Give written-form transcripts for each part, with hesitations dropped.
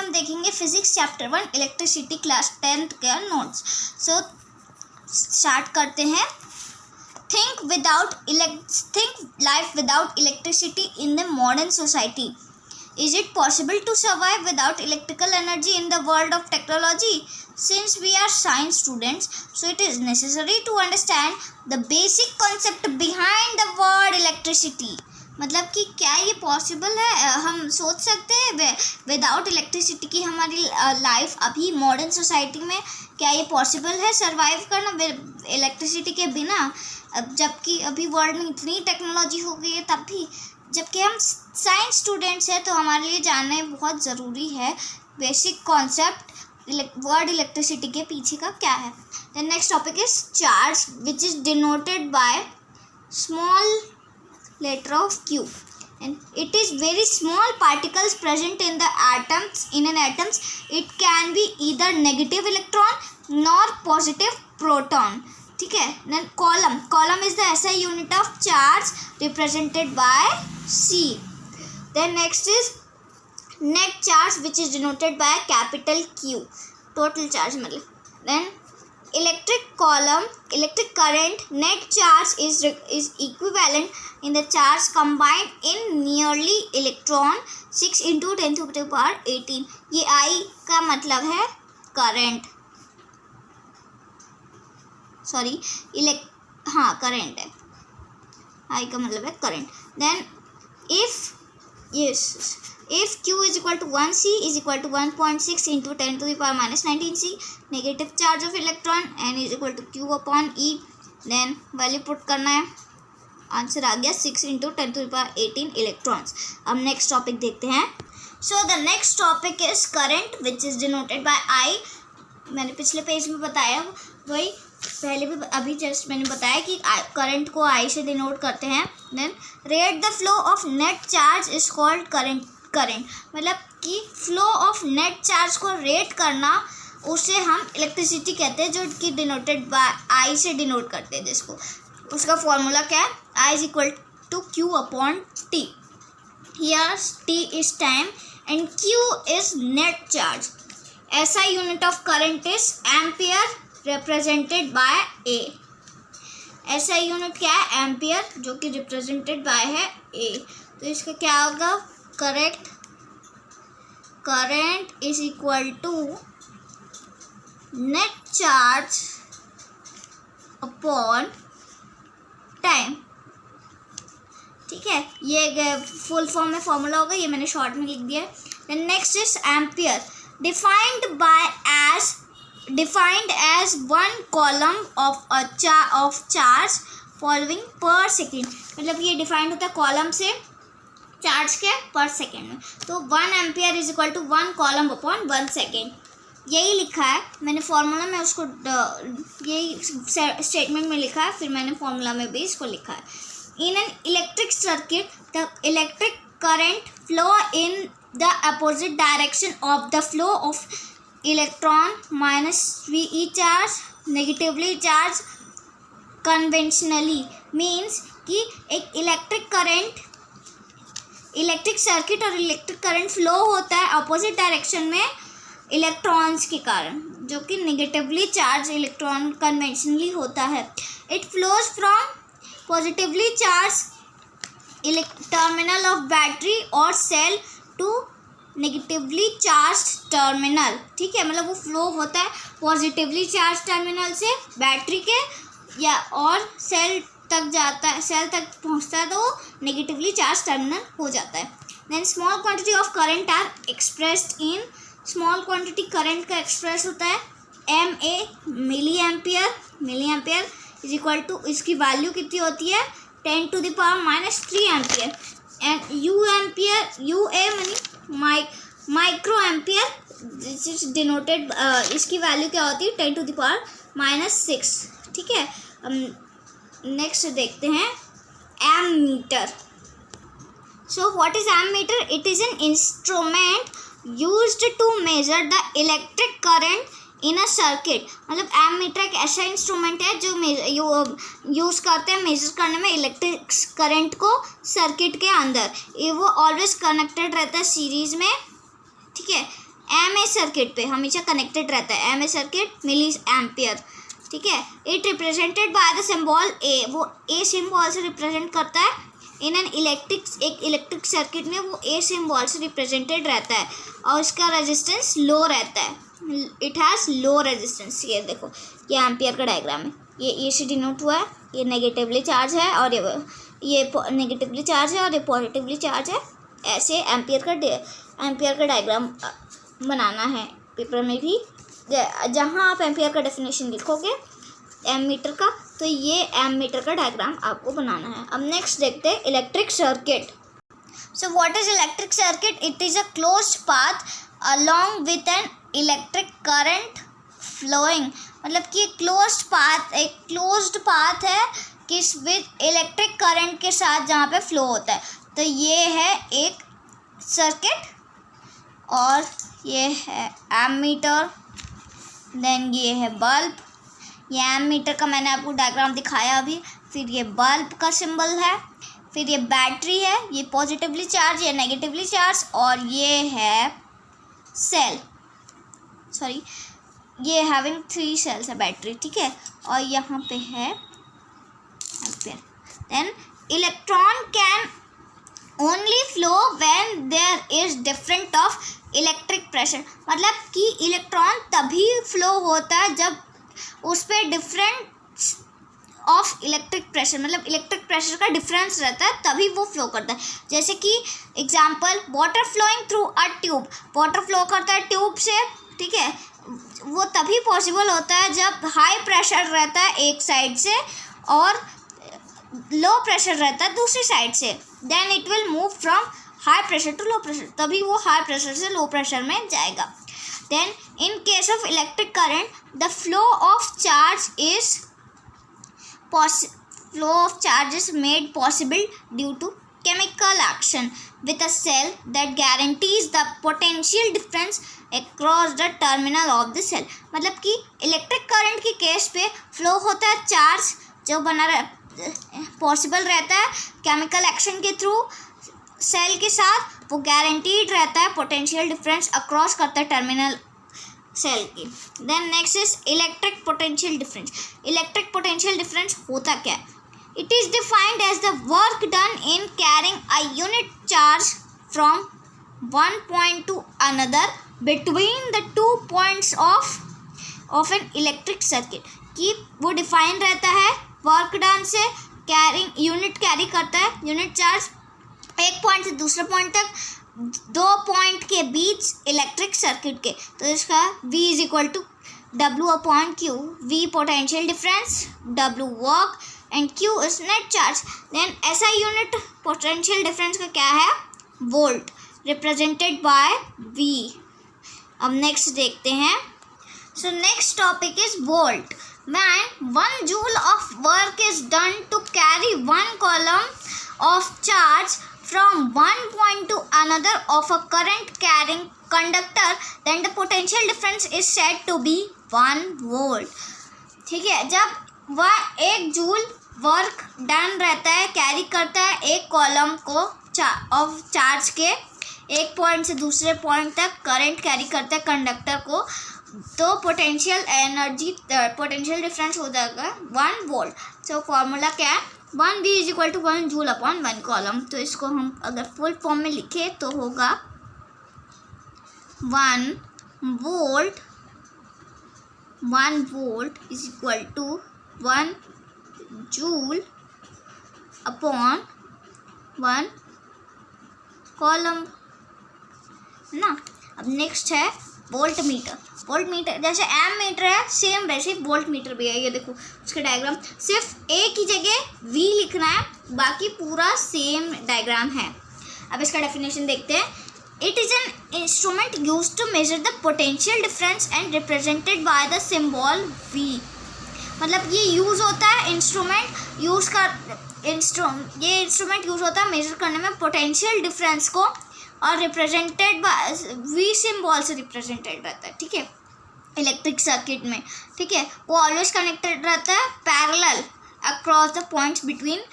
हम देखेंगे physics chapter 1 electricity class 10th का नोट्स। सो स्टार्ट करते हैं। Think life without electricity in the modern society. Is it possible to survive without electrical energy in the world of technology? Since we are science students, so it is necessary to understand the basic concept behind the word electricity. मतलब कि क्या ये possible है, हम सोच सकते हैं without electricity की हमारी लाइफ अभी मॉडर्न सोसाइटी में क्या ये पॉसिबल है सर्वाइव करना इलेक्ट्रिसिटी के बिना, जबकि अभी वर्ल्ड में इतनी टेक्नोलॉजी हो गई है तब भी, जबकि हम साइंस स्टूडेंट्स हैं तो हमारे लिए जानना बहुत ज़रूरी है बेसिक कॉन्सेप्ट वर्ड इलेक्ट्रिसिटी के पीछे का क्या है। The next topic is charge which is denoted by small letter of Q, and it is very small particles present in the atoms. In an atoms, it can be either negative electron nor positive proton. ठीक है। Then column is the SI unit of charge represented by C. Then next is net charge which is denoted by capital Q, total charge मतलब। Then electric current net charge is equivalent in the charge combined in nearly electron 6 into 10 to the power 18। ये I का मतलब है current, sorry current है, I का मतलब है current. Then if Q is equal to 1 C is equal to 1.6 into 10 to the power minus 19 C, negative charge of electron N is equal to Q upon E। then value put करना है, answer आ गया 6 into 10 to the power 18 electrons. अब next topic देखते हैं। So the next topic is current which is denoted by I। मैंने पिछले page में बताया वही, पहले भी अभी जस्ट मैंने बताया कि करंट को I से डिनोट करते हैं। Then rate the flow of net charge is called current मतलब कि फ्लो ऑफ नेट चार्ज को रेट करना उसे हम इलेक्ट्रिसिटी कहते हैं, जो कि डिनोटेड बाय I से डिनोट करते हैं, जिसको उसका फॉर्मूला क्या है, I is equal to Q upon T। Here T is time and Q is net charge। SI unit of current is ampere represented by A। SI unit क्या है, ampere, जो कि रिप्रेजेंटेड बाय है A। तो इसका क्या होगा, current is equal to net charge upon time. ठीक है, ये फुल फॉर्म में फॉर्मूला होगा, ये मैंने शॉर्ट में लिख दिया है। Then next is ampere, defined as one column of charge following per second। मतलब ये डिफाइंड होता है कॉलम से चार्ज के पर सेकेंड में। तो 1 ampere is equal to 1 coulomb upon 1 second, यही लिखा है मैंने फॉर्मूला में, उसको यही स्टेटमेंट में लिखा है, फिर मैंने फॉर्मूला में भी इसको लिखा है। In an electric circuit the electric current flow in the opposite direction of the flow of electron minus VE charge negatively charge conventionally. Means कि एक इलेक्ट्रिक सर्किट और इलेक्ट्रिक करंट फ्लो होता है अपोजिट डायरेक्शन में electrons के कारण, जो कि नेगेटिवली चार्ज इलेक्ट्रॉन कन्वेंशनली होता है। It flows from positively charge terminal of battery और cell to negatively charge terminal. ठीक है, मतलब वो फ्लो होता है पॉजिटिवली चार्ज टर्मिनल से बैटरी के या और सेल तक जाता है, सेल तक पहुंचता है तो वो नेगेटिवली चार्ज टर्मिनल हो जाता है। Then small quantity of current are expressed in, small quantity current का एक्सप्रेस होता है MA milli ampere is equal to, इसकी वैल्यू कितनी होती है 10 to the power minus 3 ampere. And UA मनी micro ampere, this is denoted, इसकी value क्या होती है 10 to the power minus 6। ठीक है, नेक्स्ट देखते हैं ammeter. So what is ammeter, it is an instrument used to measure the electric current in a circuit. मतलब एमीटर एक ऐसा इंस्ट्रूमेंट है जो यूज़ करते हैं मेजर करने में इलेक्ट्रिक करंट को सर्किट के अंदर। ये वो ऑलवेज कनेक्टेड रहता है सीरीज में। ठीक है, एम ए सर्किट पे हमेशा कनेक्टेड रहता है, M A circuit milliampere, ठीक है। It represented by the symbol A, वो ए सिंबल से रिप्रेजेंट करता है। इन एन एक इलेक्ट्रिक सर्किट में वो ए सिंबल से रिप्रेजेंटेड रहता है और इसका रेजिस्टेंस लो रहता है, इट हैज़ लो रेजिस्टेंस। ये देखो, ये एम्पियर का डायग्राम है, ये ए से डिनोट हुआ है, ये नेगेटिवली चार्ज है और ये नेगेटिवली चार्ज है और ये पॉजिटिवली चार्ज है। ऐसे एम्पियर का डायग्राम बनाना है पेपर में भी। जहाँ आप एम्पियर का डेफिनेशन लिखोगे एम मीटर का, तो ये एम मीटर का डायग्राम आपको बनाना है। अब नेक्स्ट देखते हैं electric circuit. So what is electric circuit? It is a closed path along with an electric current flowing. मतलब कि एक क्लोज्ड पाथ है किस विद इलेक्ट्रिक करंट के साथ जहाँ पे फ्लो होता है। तो ये है एक सर्किट और ये है एमीटर, देन ये है बल्ब। ये एमीटर का मैंने आपको डायग्राम दिखाया अभी। फिर ये बल्ब का सिंबल है, फिर ये बैटरी है, ये पॉजिटिवली चार्ज या नेगेटिवली चार्ज, और ये है सेल, सॉरी ये हैविंग 3 सेल्स है बैटरी, ठीक है। और यहाँ पे है ampere. Then electron can only flow when there is different of electric pressure. मतलब कि इलेक्ट्रॉन तभी फ्लो होता है जब उस पर डिफरेंट ऑफ इलेक्ट्रिक प्रेशर, मतलब इलेक्ट्रिक प्रेशर का डिफरेंस रहता है, तभी वो फ्लो करता है। जैसे कि example, water flowing through a tube, water flow करता है ट्यूब से, ठीक है। वो तभी पॉसिबल होता है जब हाई प्रेशर रहता है एक साइड से और लो प्रेशर रहता है दूसरी साइड से। Then it will move from high pressure to low pressure, तभी वो हाई प्रेशर से लो प्रेशर में जाएगा। Then in case of electric current the flow of charge is made possible due to chemical action with a cell that guarantees the potential difference across the terminal of the cell। मतलब कि electric current के case पे flow होता है charge जो बना possible रहता है केमिकल एक्शन के थ्रू सेल के साथ, वो गारंटीड रहता है पोटेंशियल डिफरेंस अक्रॉस करता है टर्मिनल सेल की। Then next is electric potential difference. Electric potential difference होता क्या है? It is defined as the work done in carrying a unit charge from one point to another between the 2 points of an electric circuit। कि वो define रहता है work done से, carrying unit carry करता है यूनिट चार्ज एक point से दूसरे पॉइंट तक, 2 पॉइंट के बीच इलेक्ट्रिक सर्किट के। तो इसका V is equal to W/Q, V potential difference, W work and Q is net charge. Then ऐसा यूनिट पोटेंशियल डिफरेंस का क्या है? Volt, represented by V। अब नेक्स्ट देखते हैं। So next topic is volt. When 1 joule of work is done to carry 1 coulomb of charge from one point to another of a current carrying conductor, then the potential difference is said to be 1 volt। ठीक है, जब वह 1 joule work done रहता है, carry करता है एक column को ऑफ चार्ज के एक पॉइंट से दूसरे पॉइंट तक करंट कैरी करता है कंडक्टर को, तो पोटेंशियल डिफरेंस हो जाएगा 1 वोल्ट। सो फॉर्मूला क्या है? 1V is equal to 1 joule upon 1 coulomb. तो इसको हम अगर फुल फॉर्म में लिखें तो होगा 1 volt is equal to 1 joule upon 1 coulomb ना। अब नेक्स्ट है वोल्ट मीटर। वोल्ट मीटर जैसे एम मीटर है सेम वैसे वोल्ट मीटर भी है। ये देखो उसका डायग्राम, सिर्फ एक ही जगह V लिखना है, बाकी पूरा सेम डायग्राम है। अब इसका डेफिनेशन देखते हैं। It is an instrument use to measure the potential difference and represented by the symbol V। मतलब ये यूज़ होता है इंस्ट्रूमेंट यूज़ होता है मेजर करने में पोटेंशियल डिफरेंस को, और रिप्रेजेंटेड बाय V सिंबल से रिप्रेजेंटेड रहता है, ठीक है, इलेक्ट्रिक सर्किट में, ठीक है। वो ऑलवेज कनेक्टेड रहता है parallel across the points between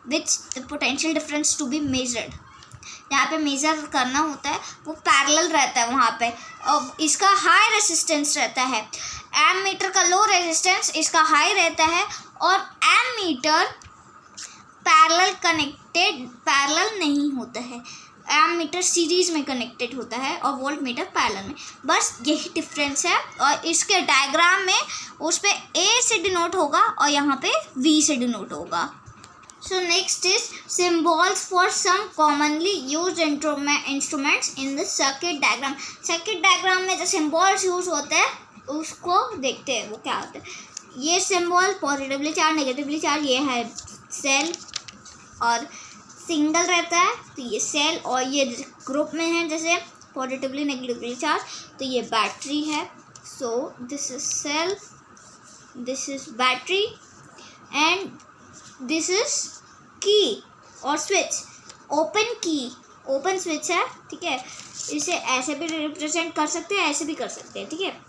which the potential difference to be measured. यहाँ पे मेजर करना होता है वो पैरेलल रहता है वहाँ पे इसका हाई रेजिस्टेंस रहता है, एमीटर का लो रेजिस्टेंस, इसका हाई रहता है, और एमीटर पैरेलल नहीं होता है, एमीटर सीरीज में कनेक्टेड होता है और वोल्ट मीटर पैरेलल में, बस यही डिफरेंस है। और इसके डायग्राम में उस पे ए से डिनोट होगा और यहाँ पे वी से डिनोट होगा। So next is symbols for some commonly used instruments in the circuit diagram. Circuit diagram में जो symbols यूज होते हैं उसको देखते हैं वो क्या होता है। ये symbol positively charge, negatively charge, ये है सेल और सिंगल रहता है तो ये सेल, और ये ग्रुप में है जैसे पॉजिटिवली नेगेटिवली चार्ज तो ये बैटरी है। So this is cell, this is battery and this is key और switch, open key, open switch है, ठीक है। इसे ऐसे भी रिप्रेजेंट कर सकते हैं, ऐसे भी कर सकते हैं, ठीक है।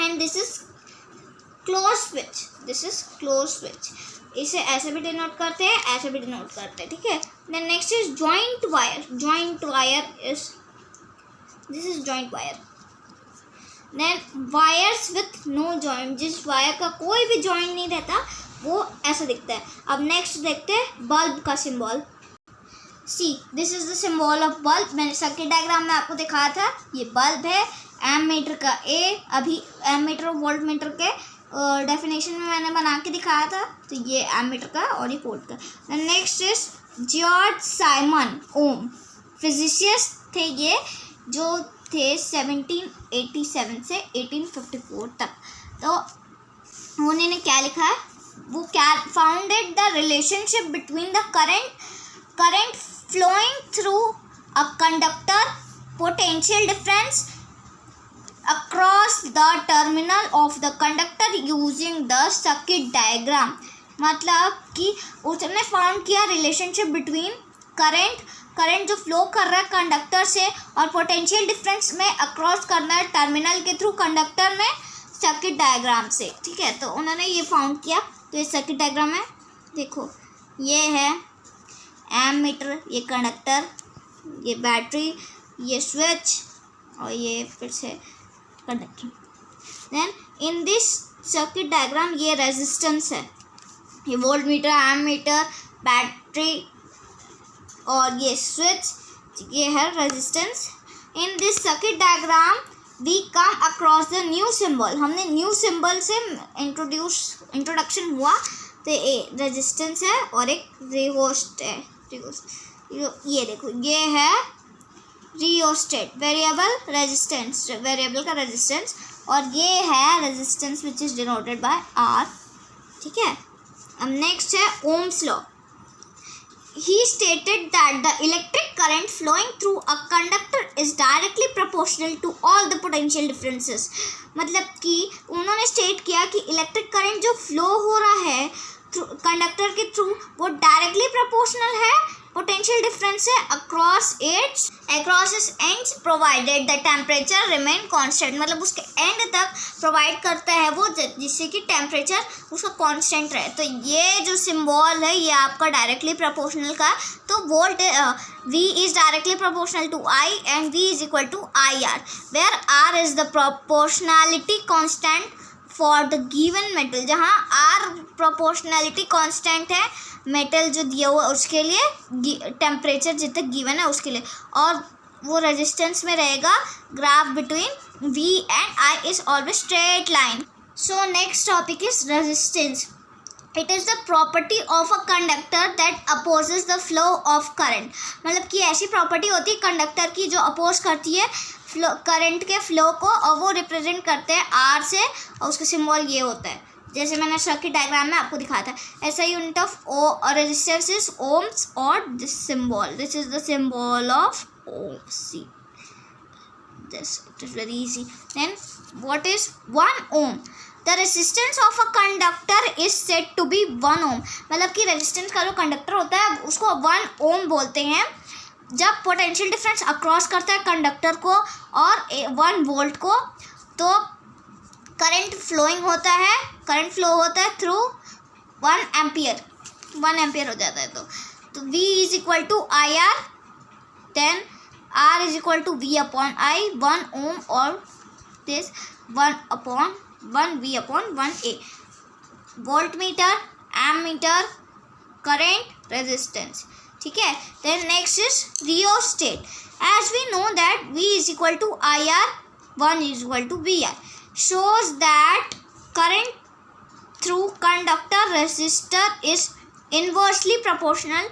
And this is close switch, this is close switch, इसे ऐसे भी डिनोट करते हैं, ऐसे भी डिनोट करते हैं, ठीक है। Then next is joint wire, joint wire is, this is joint wire. Then wires with no joint, जिस वायर का कोई भी जॉइंट नहीं रहता वो ऐसा दिखता है। अब नेक्स्ट देखते हैं बल्ब का symbol. See this is the symbol of bulb, मैंने सर्किट डायग्राम में आपको दिखाया था, ये बल्ब है, एमीटर का ए, अभी एमीटर और वोल्ट मीटर के डेफिनेशन में मैंने बना के दिखाया था, तो ये एमीटर का और ये वोल्ट का। Next is George Simon Ohm, physicist थे ये, जो थे 1787 से 1854 तक। तो उन्होंने क्या लिखा है, वो क्या founded the relationship between the current flowing through a conductor, potential difference across the terminal of the conductor using the circuit diagram. मतलब कि उसने फाउंड किया रिलेशनशिप बिटवीन करंट जो फ्लो कर रहा है कंडक्टर से और पोटेंशियल डिफरेंस में अक्रॉस करना है टर्मिनल के थ्रू कंडक्टर में सर्किट डायग्राम से, ठीक है। तो उन्होंने ये फाउंड किया। तो ये सर्किट डायग्राम है, देखो ये है एमीटर, ये कंडक्टर, ये बैटरी, ये स्विच और ये फिर से conductor. Then in this circuit diagram ये रेजिस्टेंस है, ये वोल्ट मीटर, एमीटर, बैटरी और ये स्विच, ये है resistance. In this circuit diagram we come across the new symbol, हमने न्यू सिंबल से इंट्रोडक्शन हुआ, तो एक रेजिस्टेंस है और एक रियोस्टेट है। ये देखो ये है रियोस्टेट, वेरिएबल रेजिस्टेंस, वेरिएबल का रेजिस्टेंस, और ये है resistance which is denoted by R, ठीक है। अब नेक्स्ट है Ohm's law. He stated that the electric current flowing through a conductor is directly proportional to all the potential differences. मतलब कि उन्होंने स्टेट किया कि इलेक्ट्रिक करंट जो फ्लो हो रहा है कंडक्टर के थ्रू वो डायरेक्टली प्रोपोर्शनल है पोटेंशियल डिफरेंस है across its ends provided the temperature remain constant. मतलब उसके एंड तक प्रोवाइड करता है वो जिससे कि टेम्परेचर उसका कांस्टेंट रहे। तो ये जो सिंबल है ये आपका डायरेक्टली प्रोपोर्शनल का, तो volt V is directly proportional to I and V is equal to IR, where R is the proportionality constant for the given metal। जहाँ R proportionality constant है मेटल जो दिया हुआ उसके लिए, टेम्परेचर जितना गिवन है उसके लिए, और वो रेजिस्टेंस में रहेगा। Graph between V and I is always straight line. So next topic is resistance. It is the property of a conductor that opposes the flow of current। मतलब कि ऐसी प्रॉपर्टी होती है कंडक्टर की जो अपोज करती है करंट के फ्लो को, और वो रिप्रेजेंट करते हैं R से, और उसका सिंबल ये होता है जैसे मैंने सर्किट डायग्राम में आपको दिखाया था। ऐसा unit of resistance is ohms, और this symbol, this is the symbol of ohm. See this, it is very easy. Then what is 1 ohm? The resistance of a conductor is said to be 1 ohm. मतलब कि resistance का जो conductor होता है उसको 1 ओम बोलते हैं जब पोटेंशियल डिफरेंस अक्रॉस करता है कंडक्टर को और 1 वोल्ट को, तो करंट फ्लोइंग होता है, करंट फ्लो होता है थ्रू 1 एम्पियर हो जाता है। तो V is equal to IR, then R is equal to V upon I, 1 ohm और this 1 V upon 1 A. Voltmeter, ammeter, current, resistance. ठीक है. Then next is rheostat. As we know that V is equal to IR, 1 is equal to VR. Shows that current through conductor resistor is inversely proportional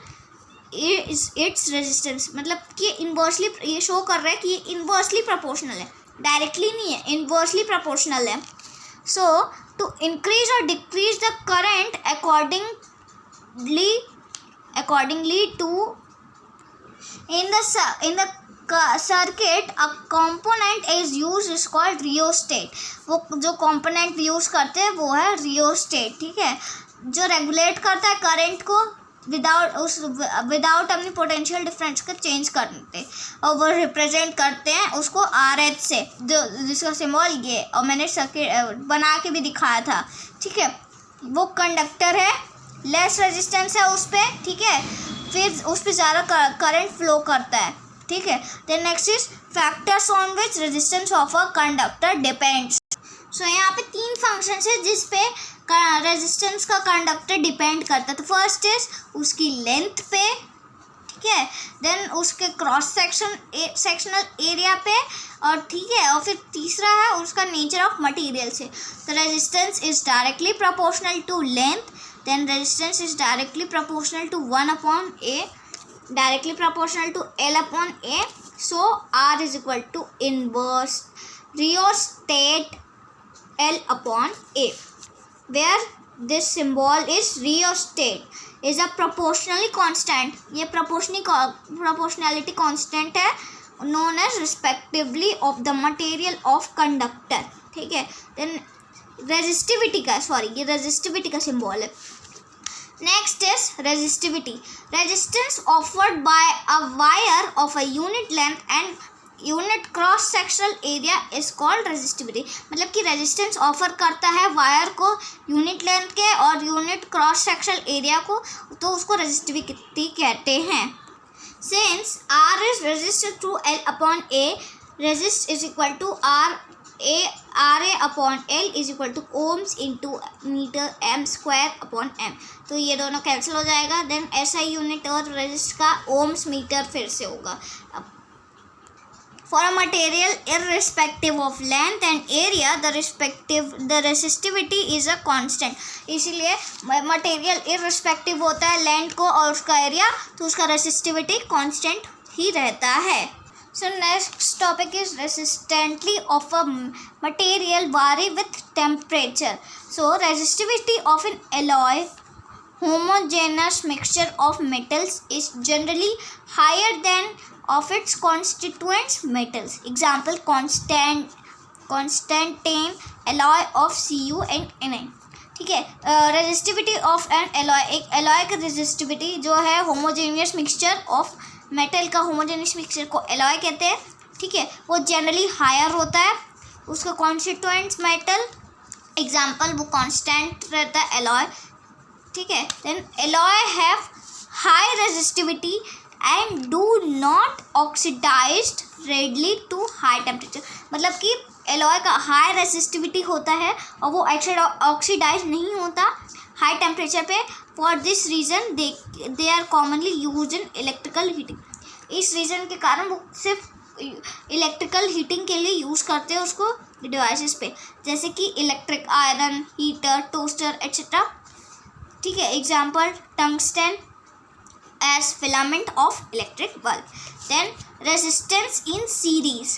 is its resistance. मतलब कि inversely ये show कर रहा है कि ये inversely proportional है, directly नहीं है, इनवर्सली प्रोपोर्शनल है. सो टू इंक्रीज और decrease the current accordingly to in the circuit a component is use is called rheostat. वो जो कंपोनेंट यूज करते हैं वो है रियोस्टेट. ठीक है, जो रेगुलेट करता है करंट को विदाउट अपनी पोटेंशियल डिफरेंस को चेंज करते, और वो रिप्रेजेंट करते हैं उसको RH से, जो जिसका सिंबल ये, और मैंने सर्किट बना के भी दिखाया था. ठीक है, वो कंडक्टर है, लेस रेजिस्टेंस है उस पर. ठीक है, फिर उस पर ज़्यादा करंट फ्लो करता है. ठीक है. Then next is factors on which resistance of a conductor depends. So यहाँ पे 3 फंक्शंस है जिस पे रेजिस्टेंस का कंडक्टर डिपेंड करता है. तो फर्स्ट इज उसकी लेंथ पे. ठीक है, देन उसके क्रॉस सेक्शनल एरिया पे, और ठीक है, और फिर तीसरा है उसका नेचर ऑफ मटेरियल से. तो resistance is directly proportional to length, then resistance is directly proportional to 1 upon A, directly proportional to L upon A. So R is equal to inverse rheostat L upon A, where this symbol is rheostat is a proportionally constant. ये proportionality constant है, known as respectively of the material of conductor. ठीक है, then resistivity का symbol है. Next is resistivity. Resistance offered by a wire of a unit length and unit cross sectional area is called resistivity. मतलब कि resistance offer करता है wire को unit length के और यूनिट क्रॉस सेक्शनल एरिया को, तो उसको रेजिस्टिविटी कहते हैं. Since R is resisted to L upon A, resist is equal to RA upon L is equal to Ohm's into metre M square upon M. तो ये दोनों कैंसिल हो जाएगा. देन SI यूनिट और रेजिस्ट का Ohm's metre फिर से होगा. For a material irrespective of length and area, the resistivity is a constant. इसीलिए मटेरियल irrespective होता है लेंथ को और उसका एरिया, तो उसका resistivity constant ही रहता है. So next topic is resistivity of a material vary with temperature. So resistivity of an alloy homogeneous mixture of metals is generally higher than of its constituent metals. Example, constantine alloy of Cu and Na. ठीक है, resistivity of N alloy, एक alloy का resistivity जो है homogeneous mixture of metal का, homogeneous mixture को alloy कहते हैं. ठीक है, वो जनरली हायर होता है, उसका कॉन्स्टिट्यूएंट्स मेटल. एग्जाम्पल, वो कांस्टेंट रहता है एलॉय. ठीक है, then alloy have high resistivity and do not oxidized readily to high temperature. मतलब कि एलॉय का हाई रेजिस्टिविटी होता है और वो ऑक्सीडाइज नहीं होता हाई टेम्परेचर पे. For this reason they are commonly use in electrical heating. इस रीज़न के कारण वो सिर्फ इलेक्ट्रिकल हीटिंग के लिए यूज़ करते हैं उसको डिवाइसेस पे, जैसे कि electric iron, heater, toaster etcetera. ठीक है, example tungsten as filament of electric bulb. Then resistance in series,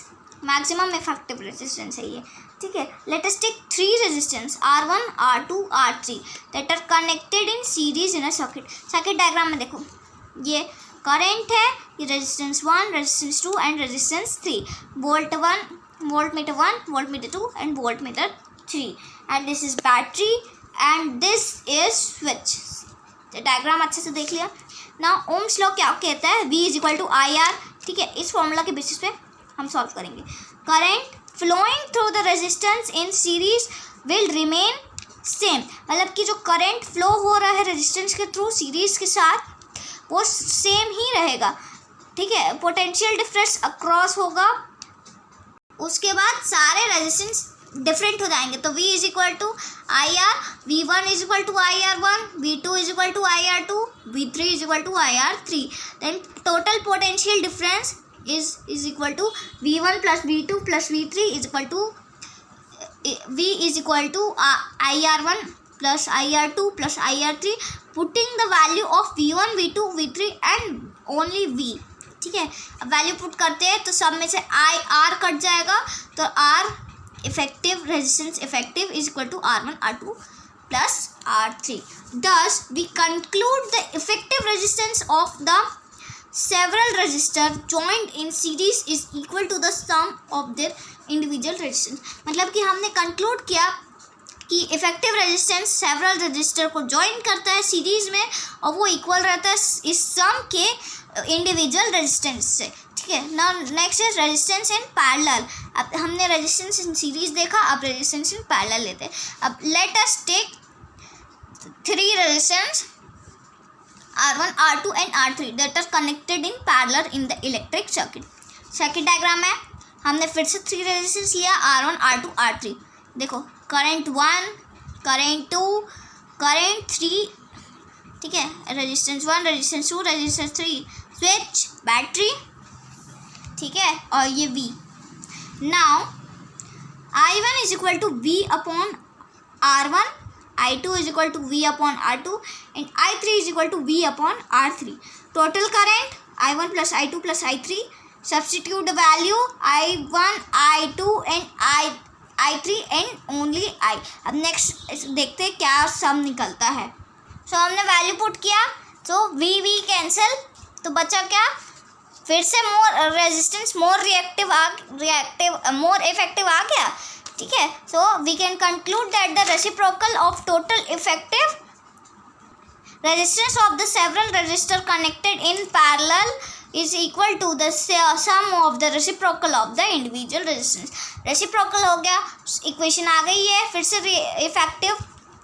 maximum effective resistance है ये. ठीक है, let us take 3 resistance R1, R2, R3 that are connected in series in a circuit. Circuit diagram में देखो, ये current है, ये resistance 1, resistance 2 and resistance 3. Voltmeter 1, voltmeter 2 and voltmeter 3. And this is battery and this is switch. Diagram अच्छे से देख लिया. ना ओम्स लॉ क्या कहता है, V is equal to IR. ठीक है, इस फॉर्मूला के बेसिस पे हम सॉल्व करेंगे. Current flowing through the resistance in series will remain same. मतलब कि जो करंट फ्लो हो रहा है रेजिस्टेंस के थ्रू सीरीज के साथ, वो सेम ही रहेगा. ठीक है, पोटेंशियल डिफरेंस अक्रॉस होगा, उसके बाद सारे रेजिस्टेंस डिफरेंट हो जाएंगे। तो V is equal to I R, V1 is equal to I R 1, V2 is equal to I R 2, V3 is equal to I R 3। Then total potential difference is equal to V1 plus V2 plus V3 is equal to V is equal to IR1 plus IR2 plus IR3, putting the value of V1, V2, V3 and only V। ठीक है, अब value put करते हैं तो सब में से IR cut जाएगा, तो R effective resistance effective is equal to R1 R2 plus R3। Thus we conclude the effective resistance of the several resistor joined in series is equal to the sum of their individual resistance। मतलब कि हमने conclude किया कि effective resistance several register को join करता है series में और वो इक्वल रहता है इस सम के इंडिविजुअल रेजिस्टेंस से। ठीक है, now next is resistance in parallel. अब हमने रेजिस्टेंस इन सीरीज देखा, अब रेजिस्टेंस इन पैरेलल लेते हैं। अब let us take 3 resistance R1, R2 and R3 that are connected in parallel in the electric circuit। Circuit diagram है, हमने फिर से 3 रेजिस्टेंस लिया R1, R2, R3। देखो करंट 1, करंट 2, करंट 3, ठीक है, resistance 1, resistance 2, resistance 3, switch, battery, ठीक है, और ये V। Now I1 is equal to V upon R1, I2 is equal to V upon R2 and I3 is equal to V upon R3। Total current I1 plus I2 plus I3, substitute the value I1, I2 and I3 and only I। अब next देखते हैं क्या सम निकलता है। सो हमने value put किया तो V cancel, तो बचा क्या, फिर से मोर रेजिस्टेंस मोर मोर इफेक्टिव आ गया। ठीक है, so we can conclude that the reciprocal of total effective resistance of the several register connected in parallel is equal to the sum of the reciprocal of the individual resistance. Reciprocal हो गया, equation आ गई है, फिर से effective.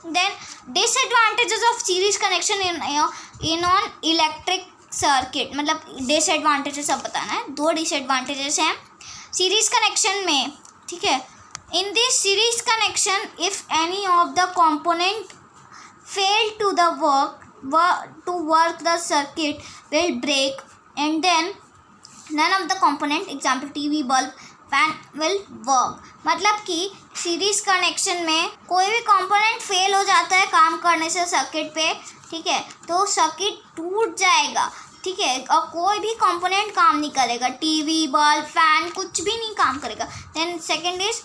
Then disadvantages of series connection in on electric circuit, मतलब disadvantages अब बताना है। 2 डिसएडवांटेजेस हैं सीरीज कनेक्शन में। ठीक है, in this series connection if any of the component fail to work the circuit will break and then none of the component, example TV bulb fan, will work। मतलब कि series connection में कोई भी component fail हो जाता है काम करने से सर्किट पे, ठीक है, तो सर्किट टूट जाएगा। ठीक है, और कोई भी कंपोनेंट काम नहीं करेगा, टीवी बल्ब फैन कुछ भी नहीं काम करेगा। देन सेकेंड इज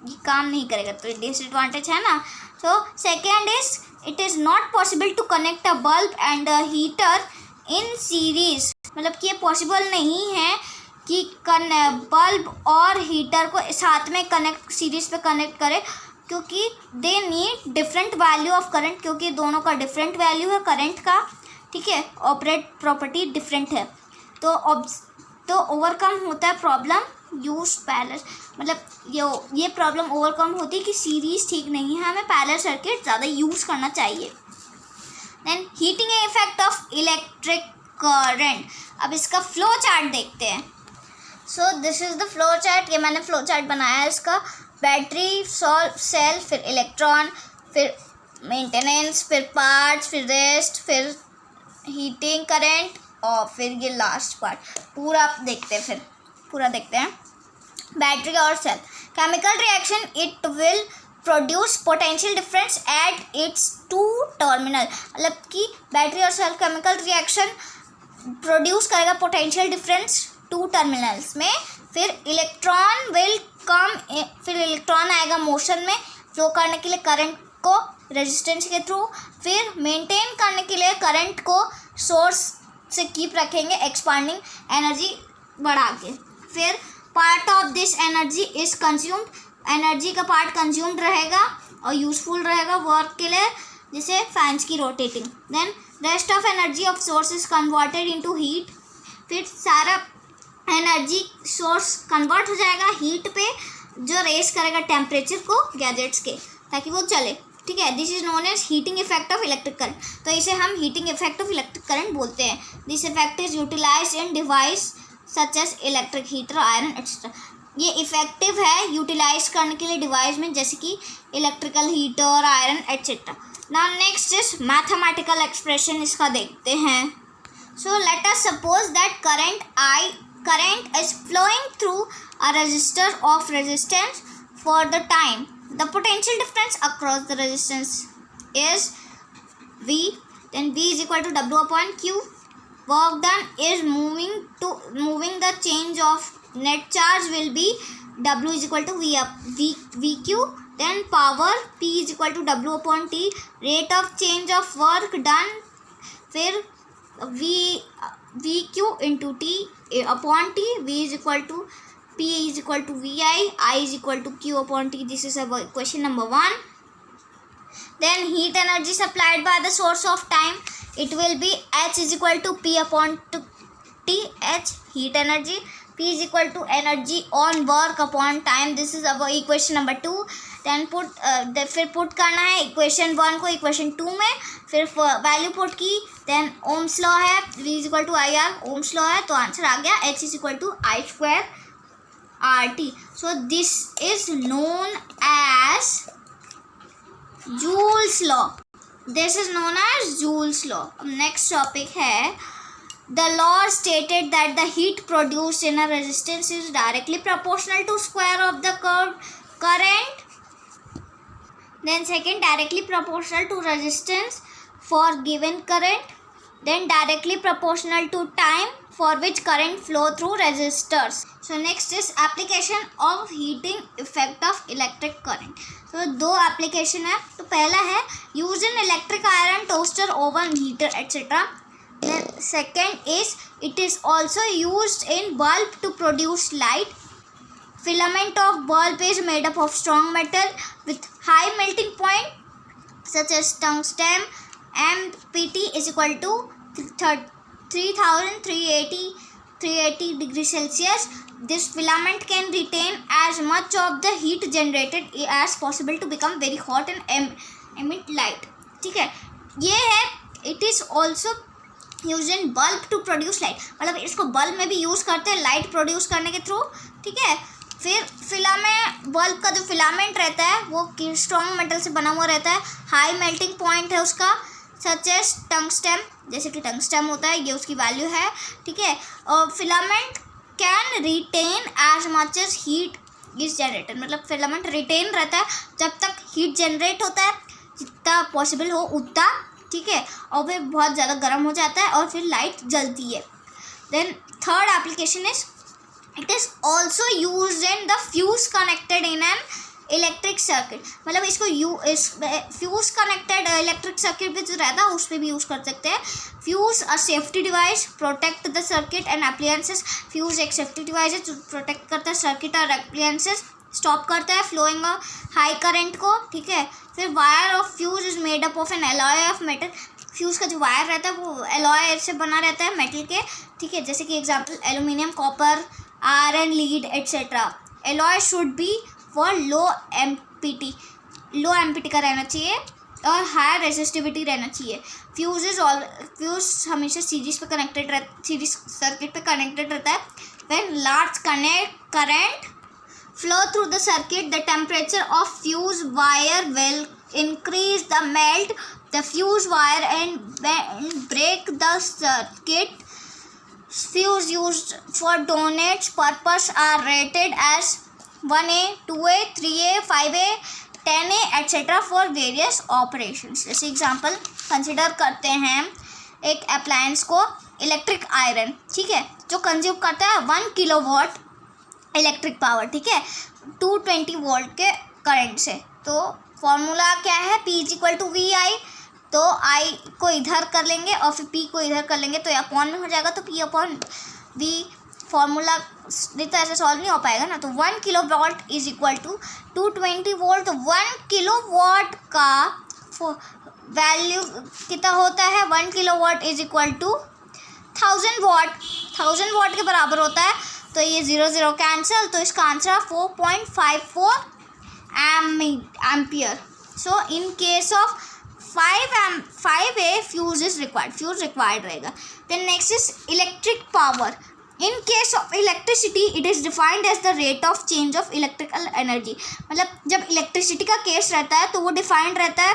ये काम नहीं करेगा, तो डिसएडवांटेज है ना। So second is it is not possible to connect a bulb and a heater in series. मतलब कि ये पॉसिबल नहीं है कि बल्ब और हीटर को साथ में कनेक्ट सीरीज पे कनेक्ट करें, क्योंकि they need different value of current, क्योंकि दोनों का डिफरेंट वैल्यू है करंट का। ठीक है, ऑपरेट प्रॉपर्टी डिफरेंट है, तो ओवरकम होता है प्रॉब्लम यूज पैरेलल। मतलब ये प्रॉब्लम ओवरकम होती है कि सीरीज ठीक नहीं है, हमें पैरेलल सर्किट ज़्यादा यूज़ करना चाहिए। Then heating effect of electric current. अब इसका फ्लो चार्ट देखते हैं। So this is the flow chart. ये मैंने फ्लो चार्ट बनाया है इसका। बैटरी, सेल, फिर इलेक्ट्रॉन, फिर मेंटेनेंस, फिर पार्ट्स, फिर रेस्ट, फिर हीटिंग करंट और फिर ये लास्ट पार्ट। पूरा देखते हैं, फिर पूरा देखते हैं। बैटरी और cell chemical reaction, it will produce potential difference at its 2 terminal. मतलब कि बैटरी और सेल केमिकल रिएक्शन प्रोड्यूस करेगा पोटेंशियल डिफरेंस 2 टर्मिनल्स में। फिर इलेक्ट्रॉन विल कम, फिर इलेक्ट्रॉन आएगा मोशन में फ्लो करने के लिए करंट को रेजिस्टेंस के थ्रू। फिर मेंटेन करने के लिए करंट को सोर्स से कीप रखेंगे एक्सपांडिंग एनर्जी बढ़ा के। फिर part of this energy is consumed, energy का पार्ट कंज्यूम्ड रहेगा और यूजफुल रहेगा वर्क के लिए, जैसे फैंस की rotating. Then rest of energy of source is converted into heat. फिर सारा एनर्जी सोर्स कन्वर्ट हो जाएगा हीट पे, जो रेस करेगा टेम्परेचर को गैजेट्स के, ताकि वो चले। ठीक है, this is known as heating effect of electric current. तो इसे हम heating effect of electric current बोलते हैं। This effect is utilize in device such as electric heater, iron etcetera. ये इफेक्टिव है यूटिलाइज करने के लिए डिवाइस में, जैसे कि electrical heater, iron etcetera. Now next is mathematical expression, इसका देखते हैं। So let us suppose that current is flowing through a resistor of resistance for the time. The potential difference across the resistance is V. Then V is equal to W upon Q. Work done is moving the change of net charge will be W is equal to VQ. Then power P is equal to W upon T. Rate of change of work done, फिर VQ into T upon T. V is equal to P is equal to VI. I is equal to Q upon T. This is our question number 1. Then heat energy supplied by the source of time, it will be H is equal to P upon T. H heat energy. P is equal to energy on work upon time. This is our equation number 2. Then फिर put करना है equation 1 को equation 2 में, फिर value put की। Then ohm's law है, V is equal to I R, ohm's law है, तो आंसर आ गया H is equal to I square R T. So this is known as joule's law. This is known as joule's law. अब next topic है, the law stated that the heat produced in a resistance is directly proportional to square of the current. Then second, directly proportional to resistance for given current. Then directly proportional to time for which current flow through resistors. So next is application of heating effect of electric current. तो दो application है। तो पहला है use in electric iron, toaster, oven, heater, etc. Then second is it is also used in bulb to produce light. Filament of bulb is made up of strong metal with high melting point such as tungsten. MPT is equal to 380 degrees Celsius. This filament can retain as much of the heat generated as possible to become very hot and emit light. ठीक है, ये है it is also used in bulb to produce light, मतलब इसको bulb में भी use करते हैं लाइट प्रोड्यूस करने के थ्रू। ठीक है, फिर फिलामेंट, बल्ब का जो फिलामेंट रहता है वो स्ट्रॉन्ग मेटल से बना हुआ रहता है, हाई मेल्टिंग पॉइंट है उसका, सच एज टंगस्टन, जैसे कि टंगस्टन होता है, ये उसकी वैल्यू है। ठीक है, और filament can retain as much as heat is generated, मतलब फिलामेंट रिटेन रहता है जब तक हीट जनरेट होता है, जितना पॉसिबल हो उतना। ठीक है, और फिर बहुत ज़्यादा गर्म हो जाता है और फिर लाइट जलती है। Then third application is it is also use in the fuse connected in an electric circuit, मतलब इसको फ्यूज कनेक्टेड इलेक्ट्रिक सर्किट भी जो रहता है उस पर भी यूज़ कर सकते हैं। Fuse a safety device protect the circuit and appliances. Fuse एक सेफ्टी डिवाइस है जो प्रोटेक्ट करता है सर्किट और एप्लियंसेस, स्टॉप करता है फ्लोइंग हाई करंट को। ठीक है, फिर wire of fuse is made up of N alloy of metal. Fuse का जो वायर रहता है वो एलॉय से बना रहता है मेटल के। ठीक है, जैसे कि example aluminium, copper, iron, lead etcetera. Alloy should be for low empty का रहना चाहिए और हायर रेजिस्टिविटी रहना चाहिए। फ्यूज हमेशा सीरीज पे कनेक्टेड सीरीज सर्किट पे कनेक्टेड रहता है। When large current flow through the circuit, the temperature of fuse wire will increase the melt the fuse wire and break the circuit. Fuse used for donate purpose are rated as 1A, 2A, 3A, 5A, 10A etc. for various operations. जैसे example consider करते हैं एक appliance को, electric iron, ठीक है, जो consume करता है 1 किलोवाट इलेक्ट्रिक पावर। ठीक है, 220 वोल्ट के करंट से। तो फॉर्मूला क्या है, P is equal to VI। तो I को इधर कर लेंगे और फिर P को इधर कर लेंगे तो अपॉन में हो जाएगा, तो P अपॉन V फॉर्मूला नहीं तो ऐसे सॉल्व नहीं हो पाएगा ना। तो 1 kilowatt is equal to 220 volt. तो 1 किलोवाट का वैल्यू कितना होता है, 1 kilowatt is equal to 1000 watt, 1000 watt के बराबर होता है। तो ये 0 0 कैंसिल, तो इसका answer 4.54 ampere. So in case of 5A fuse is required, fuse required रहेगा. Then next is electric power. In case of electricity it is defined as the rate of change of electrical energy. मतलब जब electricity का case रहता है तो वो defined रहता है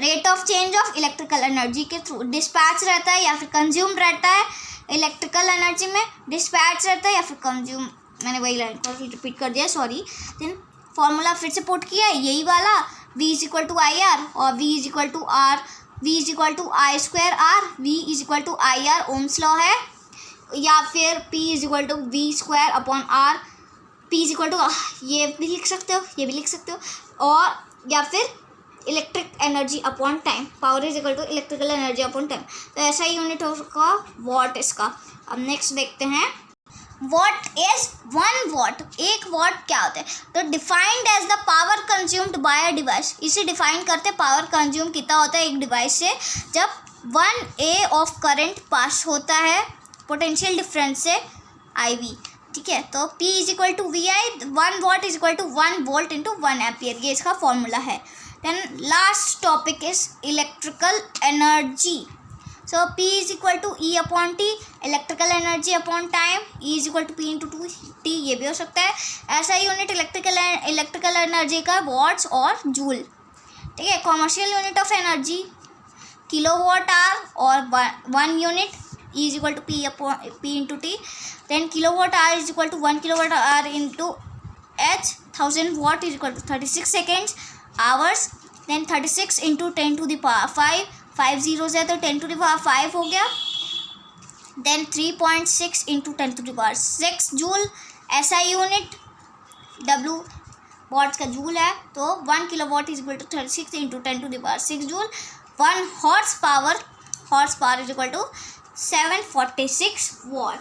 rate of change of electrical energy के थ्रू. डिस्पैच रहता है या फिर कंज्यूम रहता है इलेक्ट्रिकल एनर्जी में, डिस्पैच रहता है या फिर कंज्यूम. मैंने वही लाइन को रिपीट कर दिया, सॉरी. देन फॉर्मूला फिर से पुट किया, यही वाला V is equal to I R और V is equal to R, V is equal to I square R, V is equal to I R ohm's law है, या फिर P is equal to V square upon R. P is equal to ये भी लिख सकते हो, ये भी लिख सकते हो, और या फिर electric energy upon time, power is equal to electrical energy upon time. तो ऐसा यूनिट होगा वॉट इसका. अब नेक्स्ट देखते हैं वॉट इज 1 वॉट. 1 वॉट क्या होता है? तो defined as the power consumed by a device. इसे डिफाइन करते पावर कंज्यूम कितना होता है एक डिवाइस से जब 1A ऑफ करंट पास होता है पोटेंशियल डिफरेंस से IV. ठीक है, तो P is equal to VI. 1 watt is equal to 1 volt into 1 ampere, ये इसका फॉर्मूला है. Then last topic is electrical energy. So P is equal to E upon T, electrical energy upon time, E is equal to P into 2T, ये भी हो सकता है. ऐसा unit electrical energy का वॉट्स और जूल. ठीक है, commercial unit of energy kilowatt hour और 1 unit E is equal to P into T. Then kilowatt hour is equal to 1 kilowatt hour into H. 1000 watt is equal to 36 seconds. Hours. Then 36 into 10 to the power 5. 5 zeros है तो 10 to the power 5 हो गया. Then 3.6 into 10 to the power 6 joule. ऐसा unit W watts का joule है, तो 1 kilowatt is equal to 36 into 10 to the power 6 joule. 1 horse power is equal to 746 watt.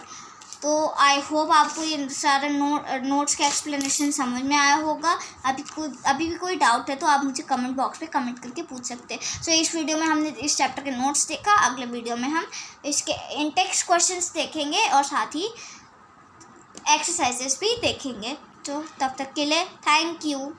तो I hope आपको ये सारा नोट्स का एक्सप्लेनेशन समझ में आया होगा. अभी भी कोई डाउट है तो आप मुझे कमेंट बॉक्स पे कमेंट करके पूछ सकते हैं. सो इस वीडियो में हमने इस चैप्टर के नोट्स देखा. अगले वीडियो में हम इसके इन-टेक्स्ट क्वेश्चंस देखेंगे और साथ ही एक्सरसाइजेस भी देखेंगे. तो तब तक के लिए थैंक यू.